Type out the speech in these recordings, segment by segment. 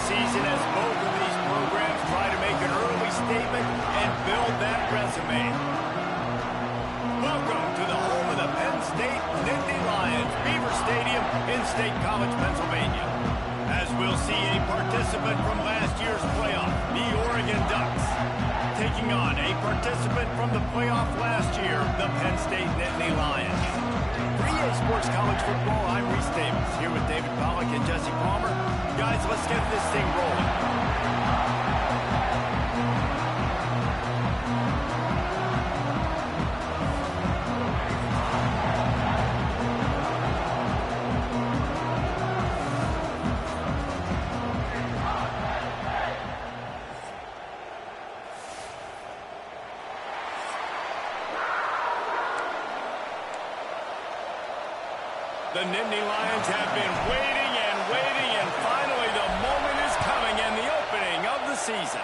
season as both of these programs try to make an early statement and build that resume. Welcome to the home of the Penn State Nittany Lions, Beaver Stadium in State College, Pennsylvania. As we'll see a participant from last year's playoff, the Oregon Ducks, taking on a participant from the playoff last year, the Penn State Nittany Lions. For EA Sports College Football, I'm Reese Davis, here with David Pollack and Jesse Palmer. Guys, let's get this thing rolling. The Nittany Lions have been waiting, and finally the moment is coming and the opening of the season.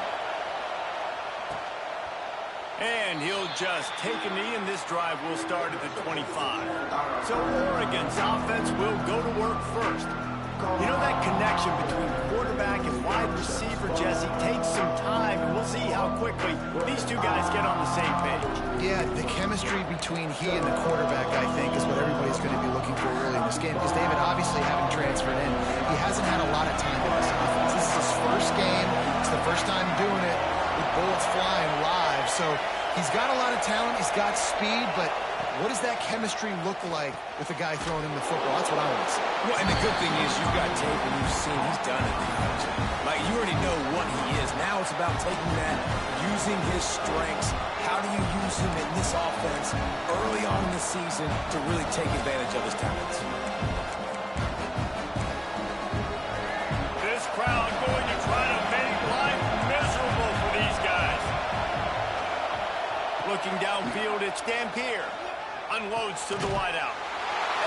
And he'll just take a knee, and this drive will start at the 25. So Oregon's offense will go to work first. You know, that connection between quarterback and wide receiver, Jesse, takes some time, and we'll see how quickly these two guys get on the same page. Yeah, the chemistry between he and the quarterback, I think, is what everybody's going to be looking for early in this game. Because David, obviously, having transferred in, he hasn't had a lot of time in this offense. This is his first game. It's the first time doing it with bullets flying live. So he's got a lot of talent. He's got speed, but what does that chemistry look like with the guy throwing him the football? That's what I want to see. Well, and the good thing is you've got tape and you've seen he's done it. Like, you already know what he is. Now it's about taking that, using his strengths. How do you use him in this offense early on in the season to really take advantage of his talents? This crowd going to try to make life miserable for these guys. Looking downfield, it's Dampier. Unloads to the wideout.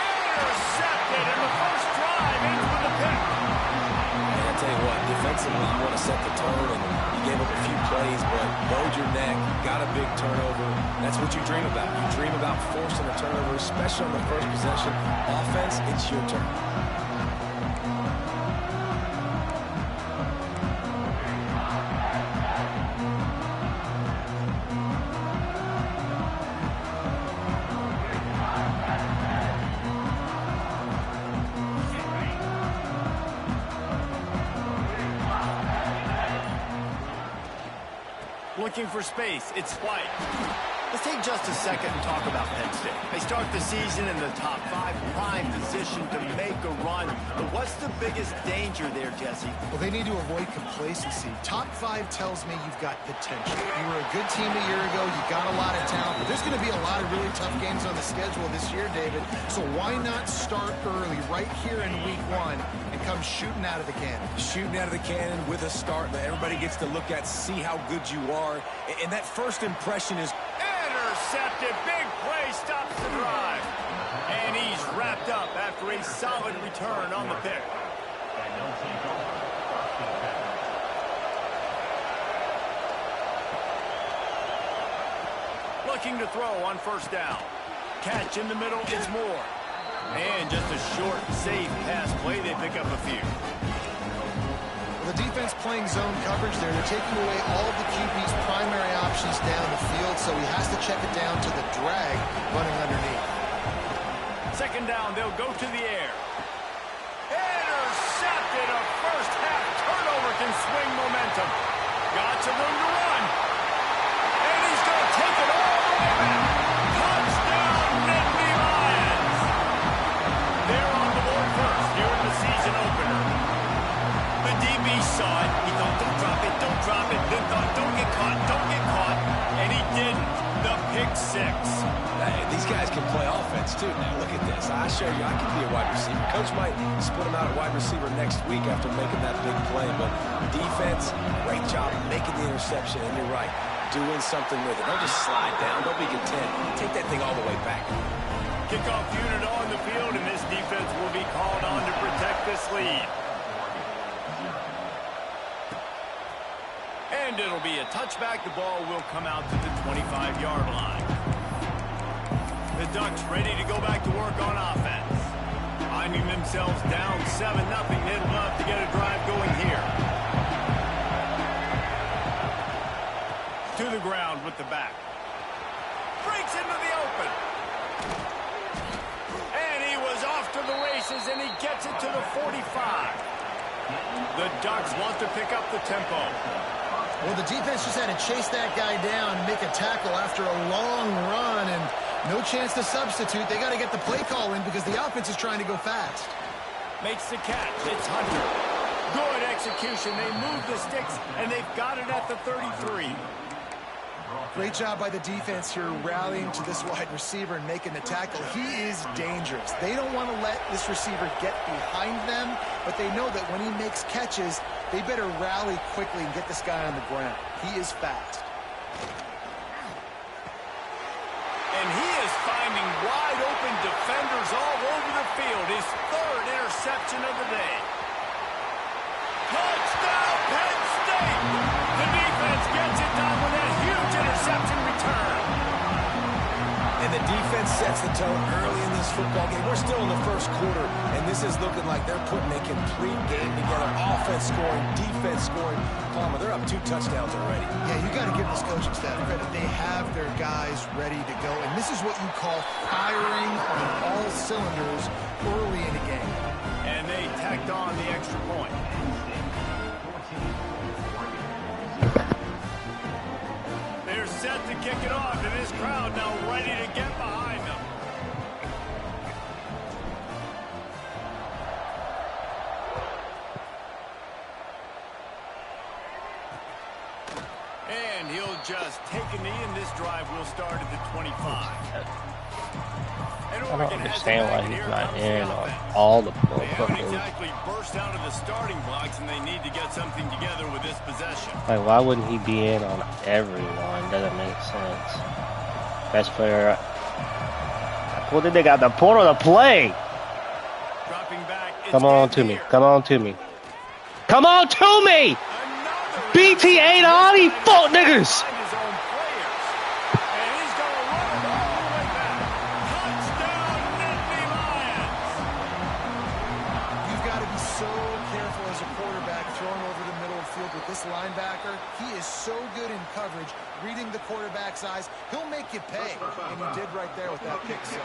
Intercepted, and the first drive ends with a pick. And I tell you what, defensively, you want to set the tone, and you gave up a few plays, but bowed your neck, got a big turnover. That's what you dream about. You dream about forcing a turnover, especially on the first possession. Offense, it's your turn. Looking for space, it's White. Let's take just a second and talk about Penn State. They start the season in the top 5, prime position to make a run. But what's the biggest danger there, Jesse? Well, they need to avoid complacency. Top 5 tells me you've got potential. You were a good team a year ago. You got a lot of talent. But there's going to be a lot of really tough games on the schedule this year, David. So why not start early, right here in week 1, and come shooting out of the cannon? Shooting out of the cannon with a start that everybody gets to look at, see how good you are. And that first impression is intercepted. Big play stops the drive. And he's wrapped up after a solid return on the pick. Looking to throw on first down. Catch in the middle, it's Moore. And just a short, safe pass play. They pick up a few. The defense playing zone coverage there. They're taking away all of the QB's primary options down the field, so he has to check it down to the drag running underneath. Second down, they'll go to the air. Intercepted. A first half turnover can swing momentum. Got some room to run. And he's going to take it all the way back. Touchdown, Nittany Lions. They're on the board first here in the season opener. The DB saw it. He thought, don't drop it, don't drop it. Then thought, don't get caught, don't get caught. And he didn't. The pick 6. Hey, these guys can play offense, too. Now, look at this. I show you I can be a wide receiver. Coach might split him out at wide receiver next week after making that big play. But defense, great job making the interception. And you're right, doing something with it. Don't just slide down. Don't be content. Take that thing all the way back. Kickoff unit on the field, and this defense will be called on to protect this lead. And it'll be a touchback. The ball will come out to the 25-yard line. The Ducks ready to go back to work on offense. Finding themselves down 7-0. They'd love to get a drive going here. the ground with the back. Breaks into the open. And he was off to the races, and he gets it to the 45. The Ducks want to pick up the tempo. Well, the defense just had to chase that guy down and make a tackle after a long run, and no chance to substitute. They got to get the play call in because the offense is trying to go fast. Makes the catch. It's Hunter. Good execution. They move the sticks, and they've got it at the 33. Great job by the defense here rallying to this wide receiver and making the tackle. He is dangerous. They don't want to let this receiver get behind them, but they know that when he makes catches, they better rally quickly and get this guy on the ground. He is fast. And he is finding wide open defenders all over the field. His third interception of the day. Touchdown, Penn State! The defense gets it done with that huge interception return. And the defense sets the tone early in this football game. We're still in the first quarter, and this is looking like they're putting a complete game together. Offense scoring, defense scoring. Palmer, they're up 2 touchdowns already. Yeah, you got to give this coaching staff credit. They have their guys ready to go, and this is what you call firing on all cylinders early in a game. And they tacked on the extra point. They're set to kick it off, and this crowd now ready to get behind them. And he'll just take a knee, and this drive will start at the 25. I don't understand why he's not in on all the They haven't exactly burst out of the starting blocks, and they need to get something together with this possession. Like, why wouldn't he be in on everyone? Doesn't make sense. Best player. What did they got the portal to play? Dropping back. Come on to me. Come on to me. Come on to me! BT ain't on these fuck niggas! Linebacker, he is so good in coverage, reading the quarterback's eyes. He'll make you pay, and he did right there with that pick 6.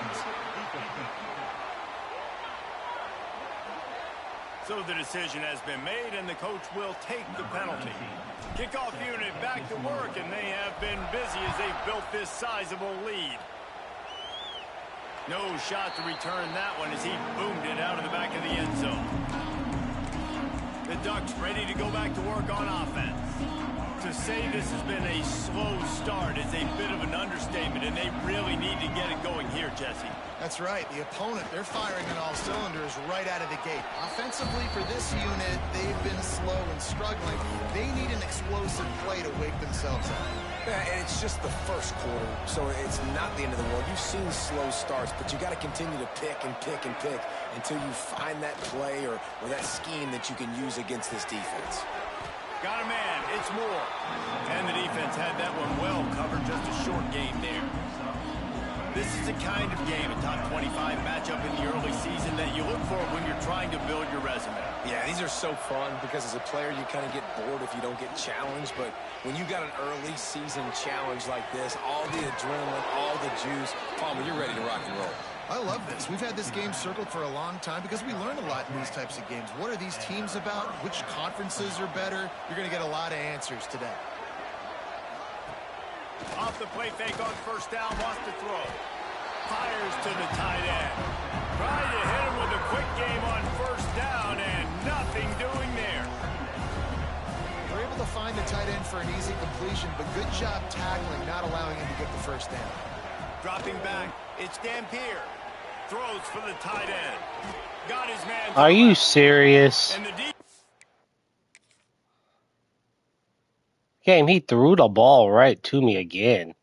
So the decision has been made, and the coach will take the penalty. Kickoff unit back to work, and they have been busy as they've built this sizable lead. No shot to return that one as he boomed it out of the back of the end zone. The Ducks ready to go back to work on offense. To say this has been a slow start is a bit of an understatement, and they really need to get it going here, Jesse. That's right. The opponent, they're firing on all cylinders right out of the gate. Offensively for this unit, they've been slow and struggling. They need an explosive play to wake themselves up. Yeah, and it's just the first quarter, so it's not the end of the world. You've seen slow starts, but you got to continue to pick and pick and pick until you find that play or that scheme that you can use against this defense. Got a man. It's Moore. And the defense had that one well covered. Just a short game there. This is the kind of game, a top 25 matchup in the early season that you look for when you're trying to build your resume. Yeah, these are so fun because as a player, you kind of get bored if you don't get challenged. But when you got an early season challenge like this, all the adrenaline, all the juice, Palmer, you're ready to rock and roll. I love this. We've had this game circled for a long time because we learn a lot in these types of games. What are these teams about? Which conferences are better? You're going to get a lot of answers today. Off the play fake on first down, wants to throw. Fires to the tight end. Trying to hit him with a quick game on first down, and nothing doing there. They're able to find the tight end for an easy completion, but good job tackling, not allowing him to get the first down. Dropping back, it's Dampier. Throws for the tight end. Got his man. Are you serious? Game, he threw the ball right to me again.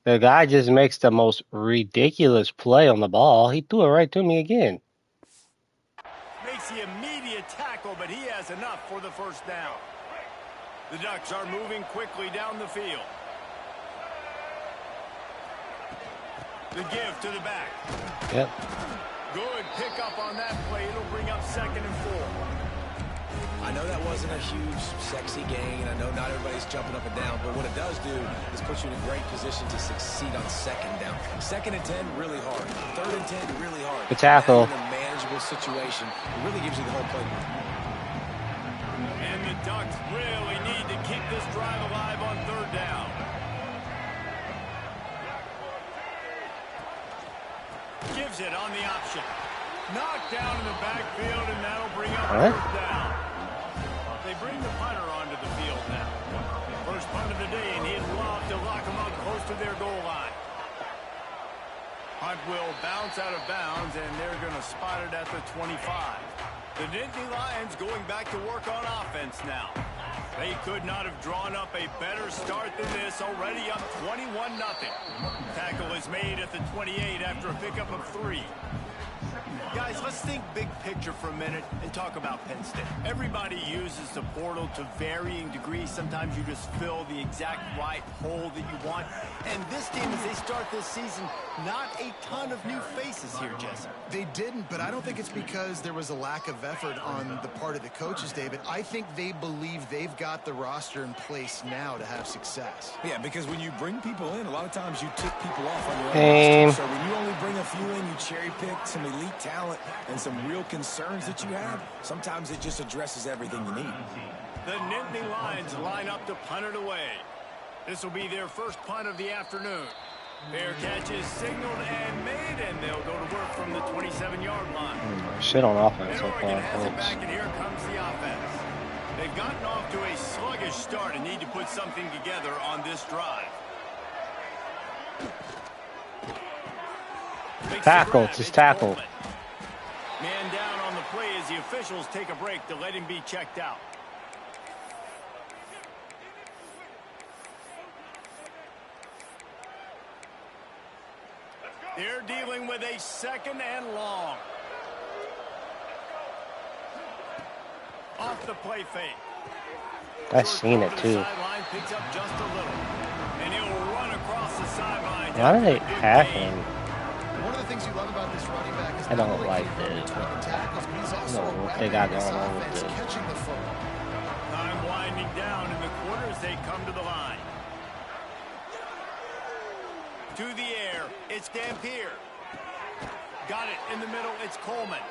The guy just makes the most ridiculous play on the ball. He threw it right to me again. Makes the immediate tackle, but he has enough for the first down. The Ducks are moving quickly down the field. The give to the back. Yep. Good pickup on that play. It'll bring up 2nd and 4. I know that wasn't a huge, sexy gain. I know not everybody's jumping up and down, but what it does do is put you in a great position to succeed on second down. Second and 10, really hard. Third and 10, really hard. Good tackle. In a manageable situation, it really gives you the whole playbook. And the Ducks really need to keep this drive alive on third down. Gives it on the option. Knocked down in the backfield, and that'll bring up third down. They bring the punter onto the field now. First punt of the day, and he'd love to lock them up close to their goal line. Punt will bounce out of bounds, and they're going to spot it at the 25. The Nittany Lions going back to work on offense now. They could not have drawn up a better start than this, already up 21-0. Tackle is made at the 28 after a pickup of 3. Guys, let's think big picture for a minute and talk about Penn State. Everybody uses the portal to varying degrees. Sometimes you just fill the exact right hole that you want. And this team, as they start this season, not a ton of new faces here, Jesse. They didn't, but I don't think it's because there was a lack of effort on the part of the coaches, David. I think they believe they've got the roster in place now to have success. Yeah, because when you bring people in, a lot of times you tick people off on your own roster. So when you only bring a few in, you cherry pick some elite talent and some real concerns that you have, sometimes it just addresses everything you need. The Nittany Lions line up to punt it away. This will be their first punt of the afternoon. Fair catch is signaled and made, and they'll go to work from the 27-yard line. Shit on offense so Oregon far, has it folks. back, and here comes the offense. They've gotten off to a sluggish start and need to put something together on this drive. Tackle, just tackle. Man down on the play as the officials take a break to let him be checked out. They're dealing with a second and long. Off the play fake. I've seen it too. Picks up just a little. And he'll run across the sideline. Why are they packing? One of the things you love about this running back is I don't like this. tackles, but he's also No, a what they got weapon in going on with this this. offense, catching the football. Time winding down in the quarter as they come to the line. To the air, it's Dampier. Got it in the middle, it's Coleman.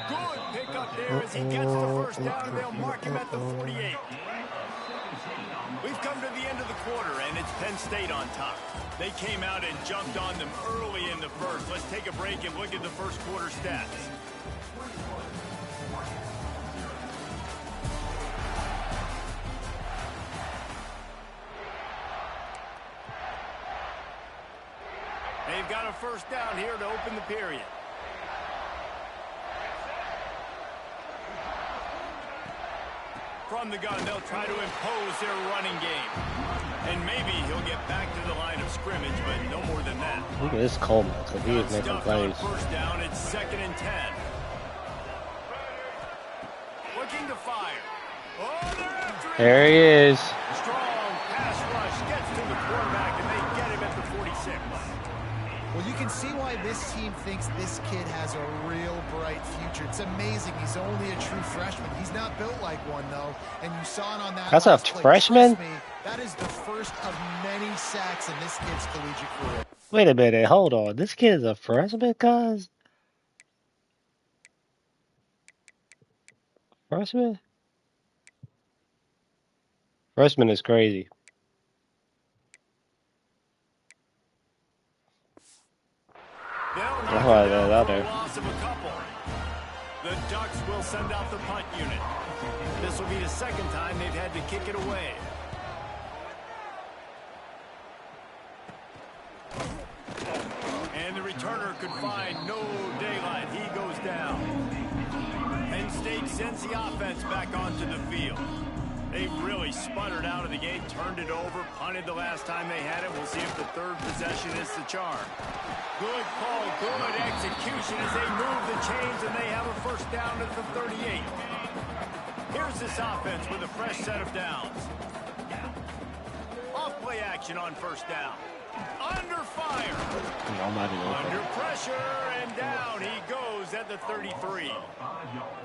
Good pickup there as he gets the first down, and they'll mark him at the 48. We've come to the end of the quarter, and it's Penn State on top. They came out and jumped on them early in the first. Let's take a break and look at the first quarter stats. They've got a first down here to open the period. From the gun, they'll try to impose their running game. And maybe he'll get back to the line of scrimmage, but no more than that. Look at this Coleman, because he is making Stuffed on plays. first down, it's 2nd and 10. Looking to fire. Oh, they're after him. There he is. Strong pass rush gets to the quarterback, and they get him at the 46. Well, you can see why this team thinks this kid has a real bright future. It's amazing. He's only a true freshman. He's not built like one, though. And you saw it on that. That's a last play. freshman? Trust me, that is the first of many sacks in this kid's collegiate career. Wait a minute, hold on. This kid is a freshman, cuz? Freshman? Freshman is crazy. They'll knock Oh, it down that for a other. loss of a couple. The Ducks will send out the punt unit. This will be the second time they've had to kick it away. And the returner could find no daylight. He goes down. Penn State sends the offense back onto the field. They really sputtered out of the gate, turned it over, punted the last time they had it. We'll see if the third possession is the charm. Good call, good execution as they move the chains, and they have a first down at the 38. Here's this offense with a fresh set of downs. Off play action on first down. Under fire. Nobody Under pressure, and down he goes at the 33.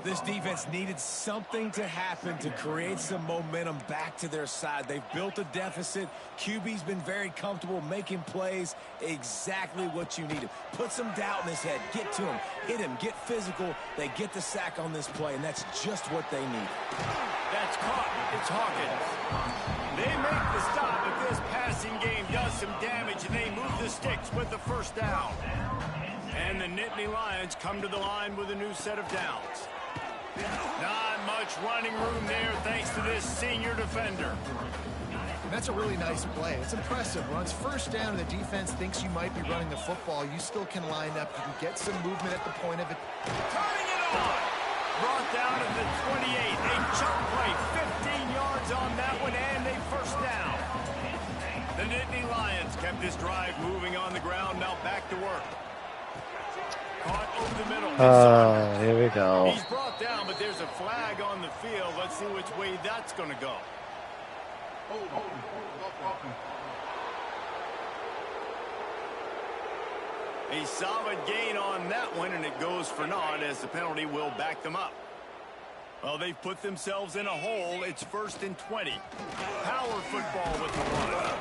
This defense needed something to happen to create some momentum back to their side. They've built a deficit. QB's been very comfortable making plays. Exactly what you needed. Put some doubt in his head. Get to him. Hit him. Get physical. They get the sack on this play, and that's just what they need. That's caught. It's Hawkins. They make the stop if this passing game does some damage, and they move the sticks with the first down. And the Nittany Lions come to the line with a new set of downs. Not much running room there thanks to this senior defender. That's a really nice play. It's impressive. When it's first down and the defense thinks you might be running the football, you still can line up. You can get some movement at the point of it. Turning it on. Brought down at the 28. A jump play. 15 yards on that one and a first down. The Nittany Lions kept this drive moving on the ground. Now back to work. Caught over the middle. Oh, here we go. He's brought down, but there's a flag on the field. Let's see which way that's going to go. A solid gain on that one, and it goes for naught as the penalty will back them up. Well, they've put themselves in a hole. It's 1st and 20. Power football with the run.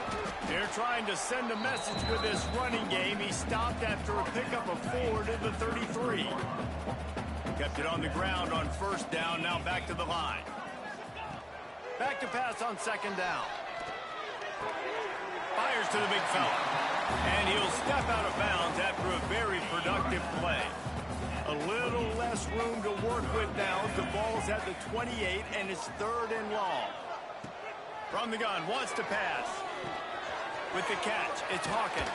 They're trying to send a message with this running game. He stopped after a pickup of 4 to the 33. Kept it on the ground on first down. Now back to the line. Back to pass on second down. Fires to the big fella. And he'll step out of bounds after a very productive play. A little less room to work with now. The ball's at the 28, and it's 3rd and long. From the gun, wants to pass. With the catch, it's Hawkins.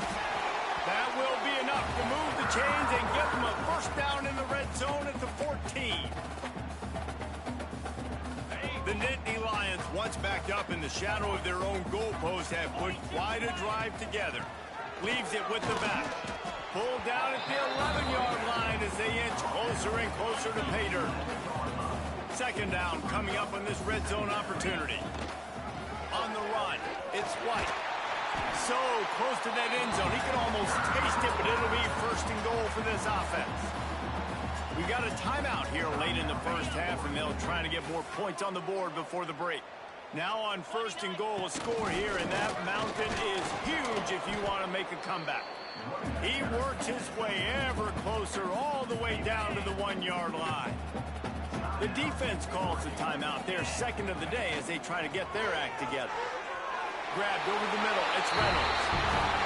That will be enough to move the chains and give them a first down in the red zone at the 14. The Nittany Lions, once backed up in the shadow of their own goalpost, have put quite a drive together. Leaves it with the back. Pulled down at the 11-yard line as they inch closer and closer to pay dirt. Second down coming up on this red zone opportunity. On the run, it's White. So close to that end zone. He can almost taste it, but it'll be 1st and goal for this offense. We got a timeout here late in the first half, and they'll try to get more points on the board before the break. Now on 1st and goal, a score here, and that mountain is huge if you want to make a comeback. He works his way ever closer all the way down to the 1-yard line. The defense calls the timeout. They're 2nd of the day as they try to get their act together. Grabbed over the middle. It's Reynolds.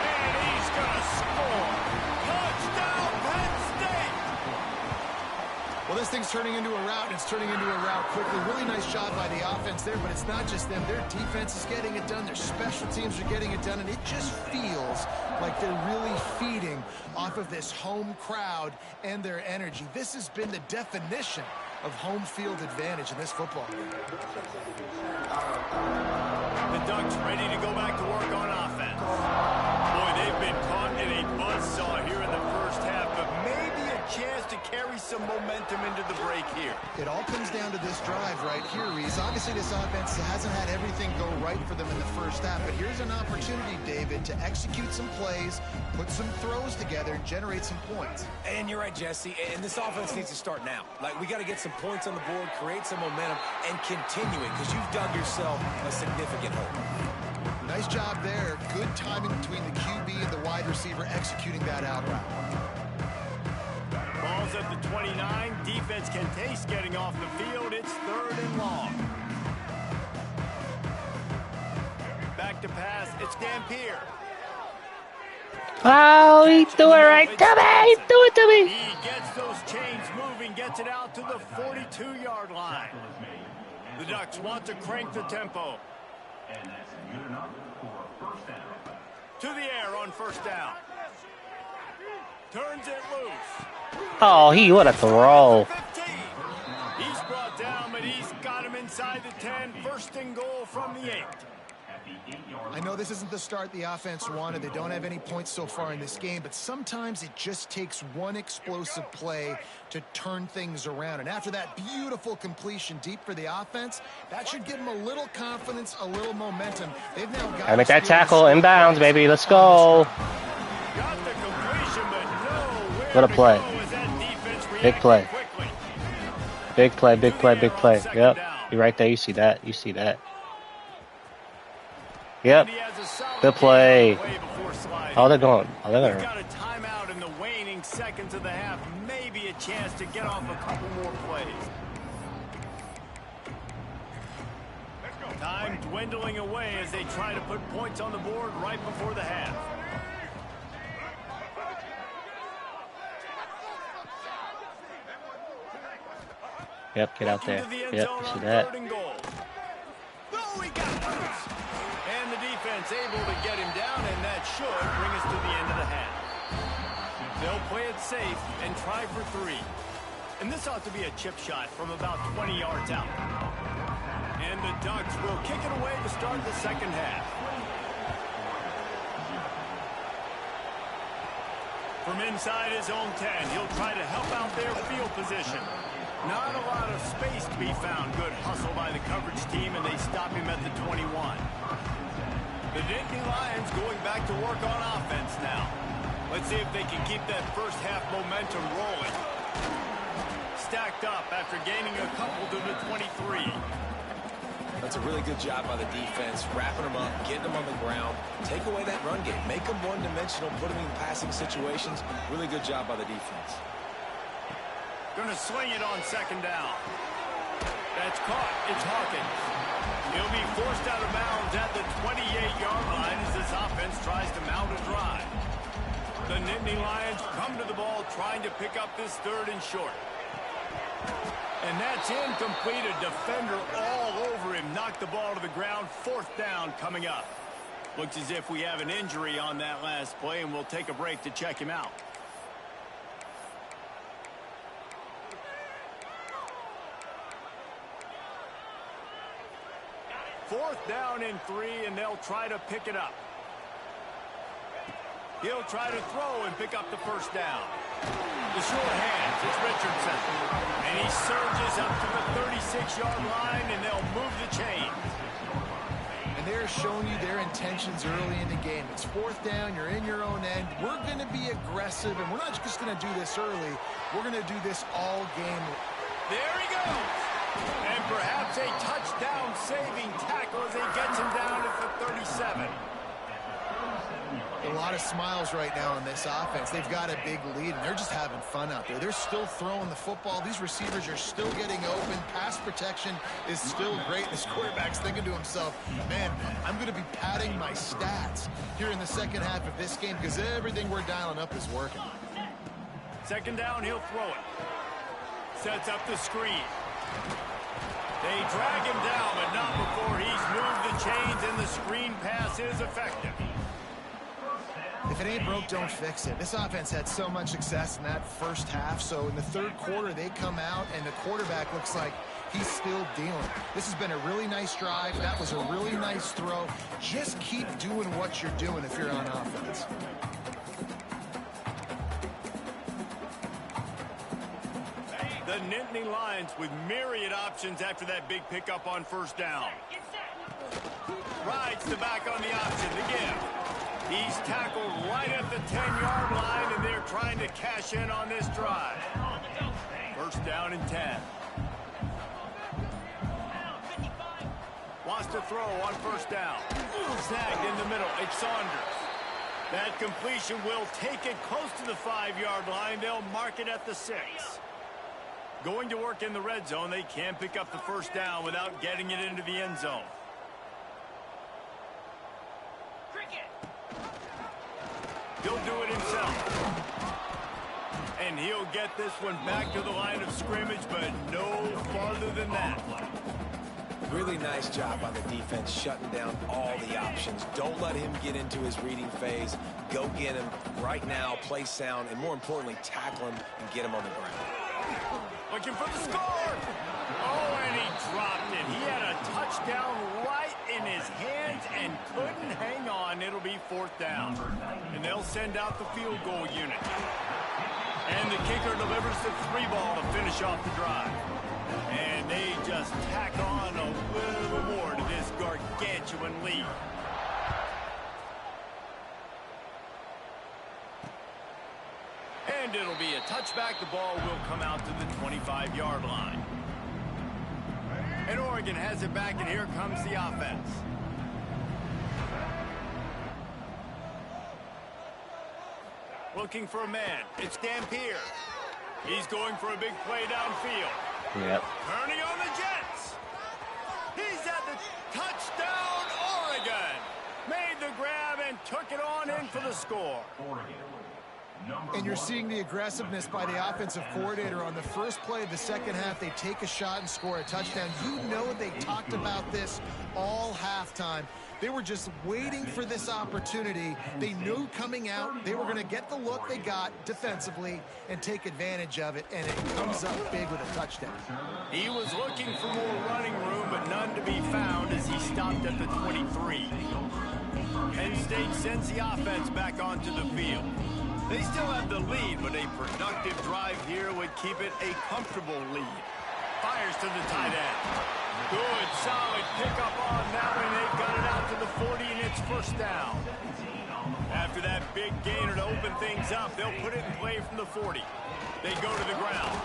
And he's going to score. Touchdown, Penn State! Well, this thing's turning into a rout, and it's turning into a rout quickly. Really nice job by the offense there, but it's not just them. Their defense is getting it done. Their special teams are getting it done, and it just feels like they're really feeding off of this home crowd and their energy. This has been the definition of home field advantage in this football game. The Ducks ready to go back to work on offense. Boy, they've been caught in a buzzsaw here in the first half, but maybe a chance to carry some momentum into the break here. It all comes down to this drive right here, Reese. Obviously, this offense hasn't had everything go right for them in the first half, but here's an opportunity, David, to execute some plays, put some throws together, and generate some points. And you're right, Jesse, and this offense needs to start now. Like, we got to get some points on the board, create some momentum, and continue it, because you've dug yourself a significant hole. Nice job there. Good timing between the QB and the wide receiver executing that out route. Ball's at the 29. Defense can taste getting off the field. It's 3rd and long. Back to pass. It's Dampier. Oh, he threw it right to me. He threw it to me. He gets those chains moving, gets it out to the 42-yard line. The Ducks want to crank the tempo. To the air on first down. Turns it loose. Oh, what a throw. 15. He's brought down, but he's got him inside the 10. 1st and goal from the 8. I know this isn't the start the offense wanted. They don't have any points so far in this game, but sometimes it just takes one explosive play to turn things around. And after that beautiful completion deep for the offense, that should give them a little confidence, a little momentum. They've now got to make that tackle inbounds, baby. Let's go. What a play. Big play. Big play, big play, big play. Yep. You're right there. You see that. You see that. Yep. Good play. Oh, they're going. Oh, they're going. Got a timeout in the waning seconds of the half. Maybe a chance to get off a couple more plays. Time dwindling away as they try to put points on the board right before the half. Yep, get out there. Yep, you see that. And the defense able to get him down, and that should bring us to the end of the half. They'll play it safe and try for 3. And this ought to be a chip shot from about 20 yards out. And the Ducks will kick it away to start the second half. From inside his own 10, he'll try to help out their field position. Not a lot of space to be found. Good hustle by the coverage team, and they stop him at the 21. The Nittany Lions going back to work on offense now. Let's see if they can keep that first half momentum rolling. Stacked up after gaining a couple to the 23. That's a really good job by the defense, wrapping them up, getting them on the ground. Take away that run game. Make them one-dimensional, put them in passing situations. Really good job by the defense. Going to swing it on second down. That's caught. It's Hawkins. He'll be forced out of bounds at the 28-yard line as this offense tries to mount a drive. The Nittany Lions come to the ball trying to pick up this 3rd and short. And that's incomplete. A defender all over him. Knocked the ball to the ground. 4th down coming up. Looks as if we have an injury on that last play, and we'll take a break to check him out. Fourth down and 3, and they'll try to pick it up. He'll try to throw and pick up the first down. The short hands, it's Richardson. And he surges up to the 36-yard line, and they'll move the chains. And they're showing you their intentions early in the game. It's 4th down, you're in your own end. We're going to be aggressive, and we're not just going to do this early. We're going to do this all game. There he goes. And perhaps a touchdown-saving tackle as he gets him down at the 37. A lot of smiles right now on this offense. They've got a big lead, and they're just having fun out there. They're still throwing the football. These receivers are still getting open. Pass protection is still great. This quarterback's thinking to himself, man, I'm going to be padding my stats here in the second half of this game because everything we're dialing up is working. Second down, he'll throw it. Sets up the screen. They drag him down, but not before he's moved the chains, and the screen pass is effective. If it ain't broke, don't fix it. This offense had so much success in that first half, so in the 3rd quarter, they come out, and the quarterback looks like he's still dealing. This has been a really nice drive. That was a really nice throw. Just keep doing what you're doing if you're on offense. The Nittany Lions with myriad options after that big pickup on first down. Rides the back on the option, the give. He's tackled right at the 10-yard line, and they're trying to cash in on this drive. First down and 10. Wants to throw on first down. Snagged in the middle. It's Saunders. That completion will take it close to the 5-yard line. They'll mark it at the 6. Going to work in the red zone. They can pick up the first down without getting it into the end zone. He'll do it himself. And he'll get this one back to the line of scrimmage, but no farther than that. Really nice job by the defense shutting down all the options. Don't let him get into his reading phase. Go get him right now, play sound, and more importantly, tackle him and get him on the ground. Looking for the score. Oh, and he dropped it. He had a touchdown right in his hands, and couldn't hang on. It'll be 4th down. And they'll send out the field goal unit. And the kicker delivers the 3-ball to finish off the drive. And they just tack on a little more to this gargantuan lead. And it'll be a touchback. The ball will come out to the 25-yard line. And Oregon has it back, and here comes the offense. Looking for a man. It's Dampier. He's going for a big play downfield. Yep. Turning on the Jets. He's at the touchdown, Oregon. Made the grab and took it on in for the score. And you're seeing the aggressiveness by the offensive coordinator on the first play of the second half. They take a shot and score a touchdown. You know they talked about this all halftime. They were just waiting for this opportunity. They knew coming out they were going to get the look they got defensively and take advantage of it, and it comes up big with a touchdown. He was looking for more running room, but none to be found as he stopped at the 23. Penn State sends the offense back onto the field. They still have the lead, but a productive drive here would keep it a comfortable lead. Fires to the tight end. Good, solid pickup on that one. They've got it out to the 40, and it's 1st down. After that big gainer to open things up, they'll put it in play from the 40. They go to the ground.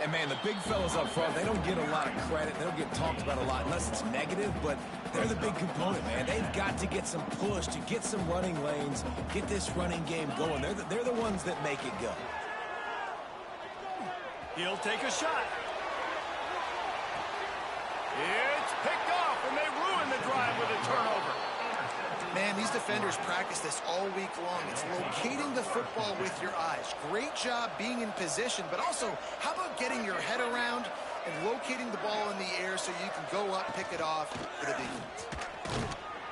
And, man, the big fellas up front, they don't get a lot of credit. They don't get talked about a lot unless it's negative, but they're the big component, man. They've got to get some push, to get some running lanes, get this running game going. They're the ones that make it go. He'll take a shot. It's picked off, and they ruin the drive with a turnover. Man, these defenders practice this all week long. It's locating the football with your eyes. Great job being in position, but also, how about getting your head around and locating the ball in the air so you can go up, pick it off for the defense.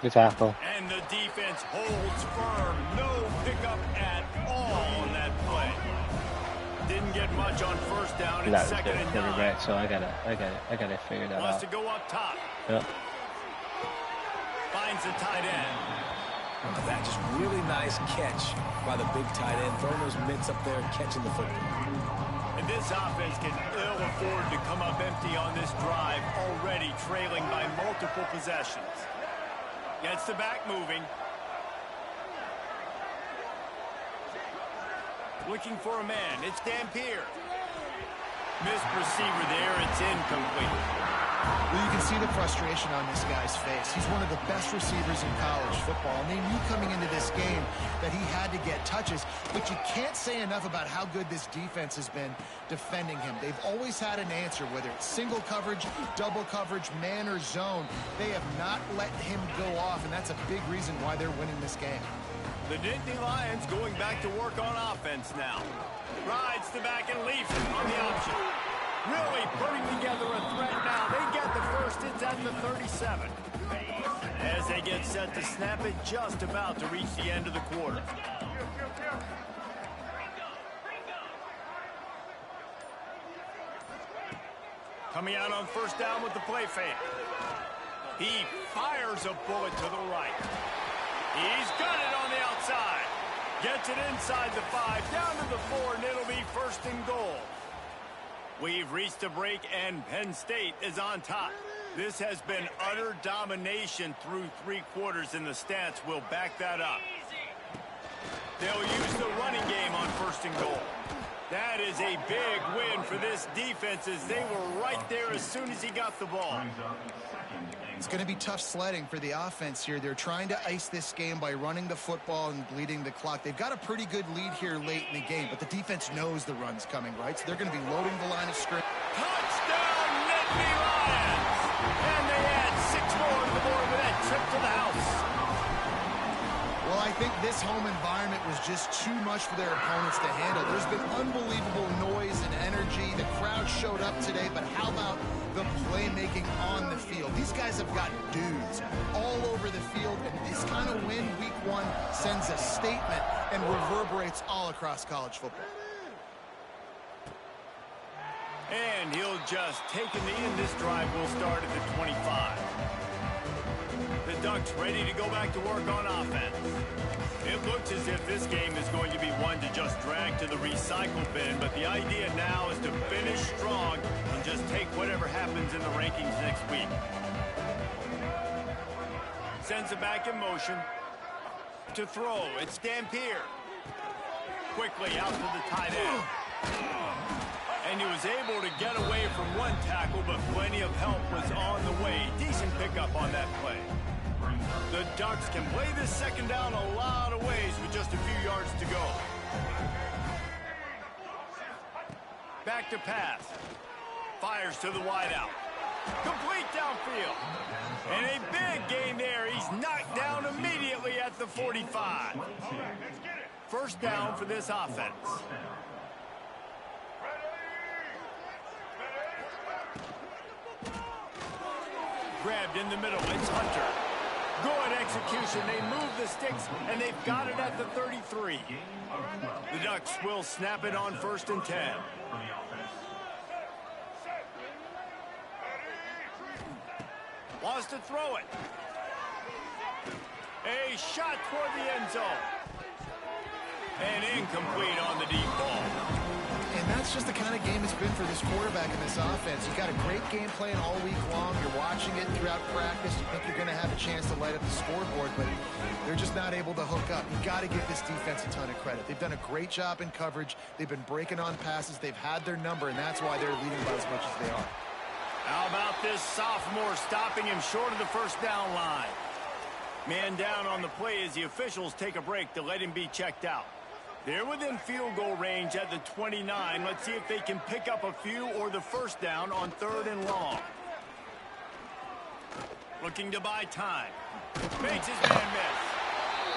Good tackle. And the defense holds firm. No pickup at all on that play. Didn't get much on 1st down. It's 2nd and 9. Quarterback, so I gotta figure that Wants out. to go up top. Yep. Finds the tight end. That just really nice catch by the big tight end, throwing those mitts up there and catching the football. And this offense can ill afford to come up empty on this drive, already trailing by multiple possessions. Gets the back moving. Looking for a man. It's Dampier. Missed receiver there. It's incomplete. Well, you can see the frustration on this guy's face. He's one of the best receivers in college football, and they knew coming into this game that he had to get touches, but you can't say enough about how good this defense has been defending him. They've always had an answer, whether it's single coverage, double coverage, man or zone. They have not let him go off, and that's a big reason why they're winning this game. The Nittany Lions going back to work on offense now. Rides the back and leaves it on the option. Really putting together a threat now. They get the first. It's at the 37. As they get set to snap it, just about to reach the end of the quarter. Coming out on 1st down with the play fake. He fires a bullet to the right. He's got it on the outside. Gets it inside the 5, down to the 4, and it'll be 1st and goal. We've reached a break, and Penn State is on top. This has been utter domination through 3 quarters, and the stats will back that up. They'll use the running game on 1st and goal. That is a big win for this defense, as they were right there as soon as he got the ball. It's going to be tough sledding for the offense here. They're trying to ice this game by running the football and bleeding the clock. They've got a pretty good lead here late in the game, but the defense knows the run's coming, right? So they're going to be loading the line of scrimmage. Touchdown, Nittany Lions! And they add 6 more to the board with that trip to the house. Well, I think this home environment was just too much for their opponents to handle. There's been unbelievable noise and energy. The crowd showed up today, but how about the playmaking on the field? These guys have got dudes all over the field, and this kind of win week 1 sends a statement and reverberates all across college football. And he'll just take in the end. This drive will start at the 25. The Ducks Ducks ready to go back to work on offense. It looks as if this game is going to be one to just drag to the recycle bin, but the idea now is to finish strong and just take whatever happens in the rankings next week. Sends it back in motion. To throw, it's Dampier. Quickly out to the tight end. And he was able to get away from one tackle, but plenty of help was on the way. Decent pickup on that play. The Ducks can play this second down a lot of ways with just a few yards to go. Back to pass. Fires to the wideout. Complete downfield. And a big gain there. He's knocked down immediately at the 45. First down for this offense. Grabbed in the middle. It's Hunter. Good execution. They move the sticks, and they've got it at the 33. The Ducks will snap it on 1st and 10. Wants to throw it. A shot toward the end zone. And incomplete on the deep ball. And that's just the kind of game it's been for this quarterback in this offense. You've got a great game plan all week long. You're watching it throughout practice. You think you're going to have a chance to light up the scoreboard, but they're just not able to hook up. You've got to give this defense a ton of credit. They've done a great job in coverage. They've been breaking on passes. They've had their number, and that's why they're leading by as much as they are. How about this sophomore stopping him short of the first down line? Man down on the play as the officials take a break to let him be checked out. They're within field goal range at the 29. Let's see if they can pick up a few or the first down on 3rd and long. Looking to buy time. Makes his man miss.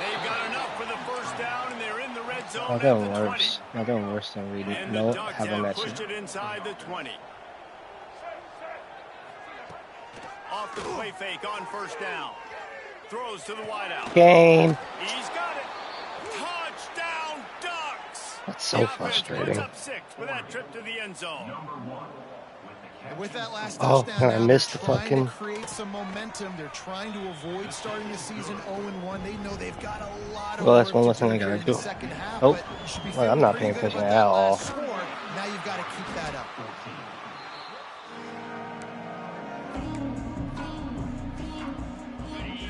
They've got enough for the first down, and they're in the red zone at the 20. Nothing worse than reading. And the Ducks have pushed it inside the 20. Off the play fake on first down. Throws to the wideout. Game. He's got it. Touchdown, Ducks. That's so frustrating. Up 6 with that trip to the end zone. And with that last touchdown, I missed the fucking. To create some momentum. They're trying to avoid starting the season 0-1. They know they've got a lot of. Well, that's one less thing I gotta do. Oh, well, I'm not paying attention at all. Now you've got to keep that up.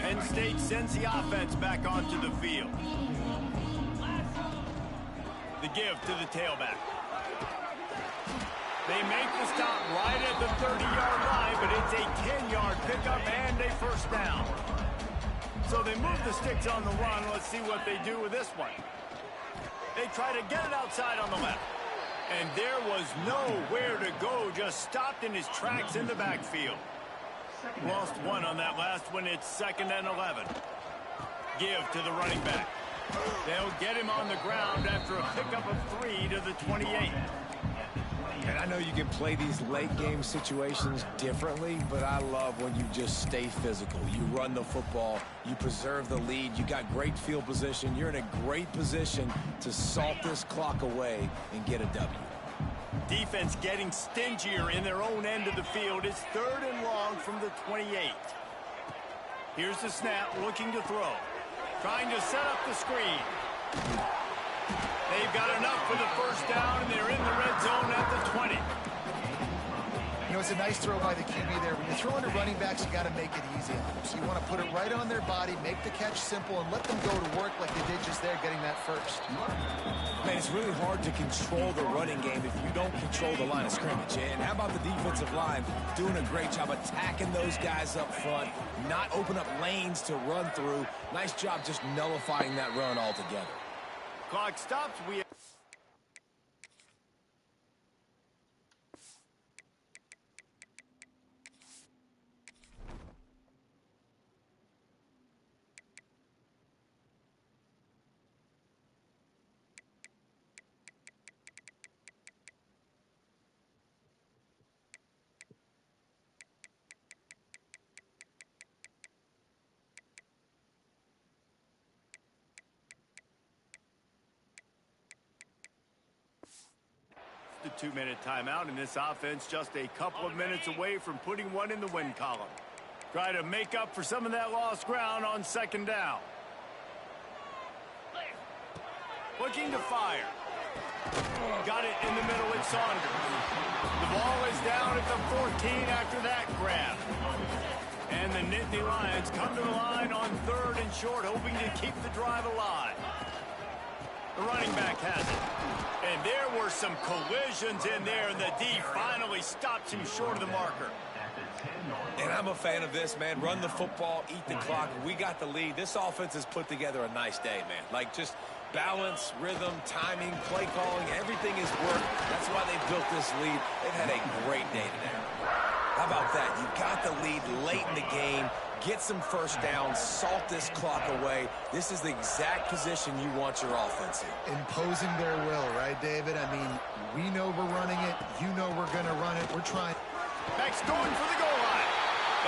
Penn State sends the offense back onto the field. The give to the tailback. They make the stop right at the 30-yard line, but it's a 10-yard pickup and a first down. So they move the sticks on the run. Let's see what they do with this one. They try to get it outside on the left. And there was nowhere to go, just stopped in his tracks in the backfield. Lost one on that last one. It's 2nd and 11. Give to the running back. They'll get him on the ground after a pickup of 3 to the 28. And I know you can play these late game situations differently, but I love when you just stay physical. You run the football, you preserve the lead, you got great field position, you're in a great position to salt this clock away and get a W. Defense getting stingier in their own end of the field. It's 3rd and long from the 28. Here's the snap, looking to throw. Trying to set up the screen. They've got enough for the first down, and they're in the red zone at the 20. You know, it's a nice throw by the QB there. When you're throwing to running backs, you got to make it easy on them. So you want to put it right on their body, make the catch simple, and let them go to work like they did just there, getting that first. Man, it's really hard to control the running game if you don't control the line of scrimmage. And how about the defensive line doing a great job attacking those guys up front, not open up lanes to run through. Nice job just nullifying that run altogether. Clock stops. We the 2-minute timeout, and this offense just a couple of minutes away from putting one in the win column. Try to make up for some of that lost ground on second down. Looking to fire. Got it in the middle with Saunders. The ball is down at the 14 after that grab. And the Nittany Lions come to the line on 3rd and short, hoping to keep the drive alive. The running back has it. And there were some collisions in there, and the D finally stops him short of the marker. And I'm a fan of this, man. Run the football, eat the clock. We got the lead. This offense has put together a nice day, man. Like, just balance, rhythm, timing, play calling, everything is worked. That's why they built this lead. They've had a great day today. How about that? You got the lead late in the game. Get some first downs, salt this clock away. This is the exact position you want your offense in. Imposing their will, right, David? I mean, we know we're running it. You know we're going to run it. We're trying. Backs going for the goal line.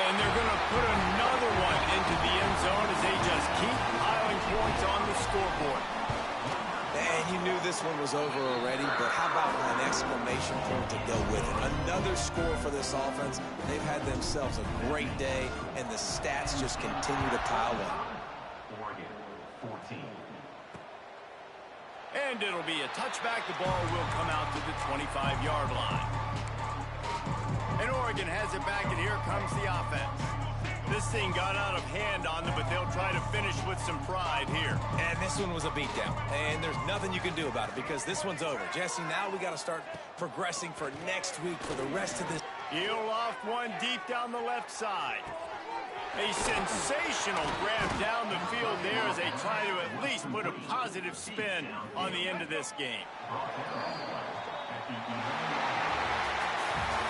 And they're going to put another one into the end zone as they just keep piling points on the scoreboard. And you knew this one was over already, but how about an exclamation point to go with it? Another score for this offense. They've had themselves a great day, and the stats just continue to pile up. And it'll be a touchback. The ball will come out to the 25-yard line. And Oregon has it back, and here comes the offense. This thing got out of hand on them, but they'll try to finish with some pride here. And this one was a beatdown, and there's nothing you can do about it because this one's over. Jesse, now we got to start progressing for next week for the rest of this. He'll loft one deep down the left side. A sensational grab down the field there as they try to at least put a positive spin on the end of this game.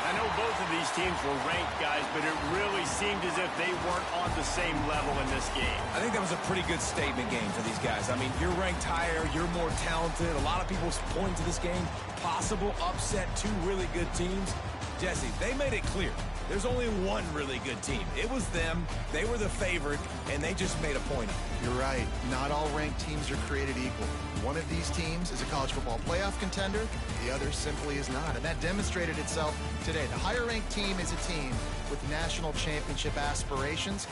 I know both of these teams were ranked, guys, but it really seemed as if they weren't on the same level in this game. I think that was a pretty good statement game for these guys. I mean, you're ranked higher, you're more talented. A lot of people point to this game, possible upset, 2 really good teams. Jesse, they made it clear. There's only one really good team. It was them. They were the favorite, and they just made a point of it. You're right. Not all ranked teams are created equal. One of these teams is a college football playoff contender. The other simply is not. And that demonstrated itself today. The higher ranked team is a team with national championship aspirations.